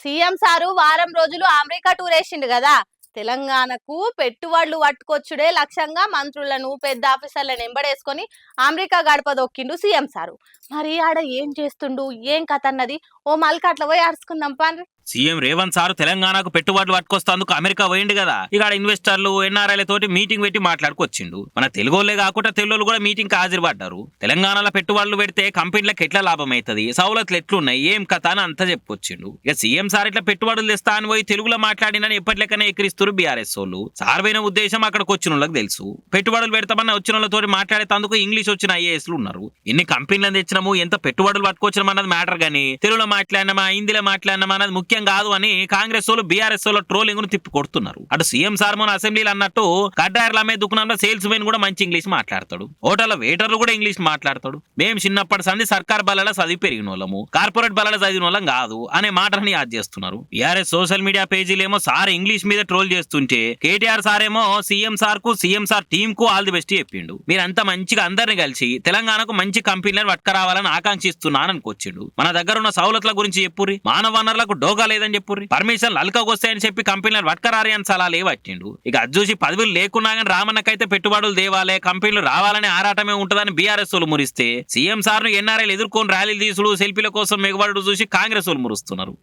CM sir వారం రోజులు America tour వేసిండు కదా. తెలంగాణకు పెట్టుబడులు పట్టుకొచ్చుడే లక్ష్యంగా మంత్రులను పెద్ద ఆఫీసర్లను ఎంబడేసుకొని అమెరికా గడప దొక్కిండు సీఎం సారు. మరి ఆడ ఏం చేస్తుండు, ఏం కథ అన్నది ఓ మల్క అట్లా పోయి అరుచుకుందాం పాండ్రి. సీఎం రేవంత్ సార్ తెలంగాణకు పెట్టుబడులు పట్టుకొస్తందుకు అమెరికా పోయిండు కదా. ఇక ఇన్వెస్టర్లు ఎన్ఆర్ఐల తోటి మీటింగ్ పెట్టి మాట్లాడుకొచ్చిండు. మన తెలుగోళ్లే కాకుండా తెల్లోళ్ళు కూడా మీటింగ్ కి హాజరు పడ్డారు. తెలంగాణలో పెట్టుబడులు పెడితే కంపెనీలకు ఎట్లా లాభం అవుతుంది, సౌలతులు ఎట్లున్నాయి, ఏం కథ అని అంతా చెప్పుకొచ్చిండు. ఇక సీఎం సార్ ఇట్లా పెట్టుబడులు తెస్తా అని పోయి తెలుగులో మాట్లాడినని ఎప్పటిలెక్కనే ఎక్కిరిస్తారు బీఆర్ఎస్ వాళ్ళు. సార్ పోయిన ఉద్దేశం అక్కడికి వచ్చిన వాళ్ళకి తెలుసు. పెట్టుబడులు పెడతామని వచ్చిన వాళ్ళతో మాట్లాడేందుకు ఇంగ్లీష్ వచ్చిన ఐఏఎస్లు ఉన్నారు. ఎన్ని కంపెనీలను తెచ్చినాము, ఎంత పెట్టుబడులు పట్టుకొచ్చినాం అన్నది మ్యాటర్ గానీ తెలుగులో మాట్లాడినామా హిందీలో మాట్లాడినామా అన్నది ముఖ్యం కాదు అని కాంగ్రెస్ వాళ్ళు బీఆర్ఎస్ వాళ్ళు ట్రోలింగ్ ను తిప్పి కొడుతున్నారు. అటు సీఎం సార్ మన అసెంబ్లీలో అన్నట్టు కడ్డాయర్ల అమ్మే దుకాణంలో సేల్స్ మెన్ కూడా మంచి ఇంగ్లీష్ మాట్లాడతాడు. హోటల్లో వెయిటర్లు కూడా ఇంగ్లీష్ మాట్లాడతాడు. మేము చిన్నప్పటి సంది సర్కార్ బలాల చదివి పెరిగిన వాళ్ళము, కార్పొరేట్ బలాల చదివిన వాళ్ళం కాదు అనే మాటని యాద్ చేస్తున్నారు. బీఆర్ఎస్ సోషల్ మీడియా పేజీలేమో సార్ ఇంగ్లీష్ మీద ట్రోల్ చేస్తుంటే కేటీఆర్ సార్ ఏమో సీఎం సార్ కు సీఎం సార్ టీమ్ కు ఆల్ ది బెస్ట్ చెప్పిండు. మీరంతా మంచిగా అందరిని కలిసి తెలంగాణకు మంచి కంపెనీలను పట్టుకురావాలని ఆకాంక్షిస్తున్నాను అనుకొచ్చిండు. మన దగ్గర ఉన్న సౌలతుల గురించి చెప్పుర్రి, మానవ వనరులకు డోగా లేదని చెప్పుర్రి, పర్మిషన్ అల్కకు వస్తాయని చెప్పి కంపెనీలను పట్టుకరారి అని సలాలే పట్టిండు. ఇక అది చూసి పదవులు లేకున్నా కానీ రామన్నకైతే పెట్టుబడులు దేవాలే, కంపెనీలు రావాలనే ఆరాటమే ఉంటుందని బీఆర్ఎస్ వాళ్ళు మురిస్తే సీఎం సార్ ను ఎన్ఆర్ఐలు ఎదుర్కొని ర్యాలీలు తీసుడు, సెల్ఫీల కోసం మెగబడు చూసి కాంగ్రెస్ వాళ్ళు మురుస్తున్నారు.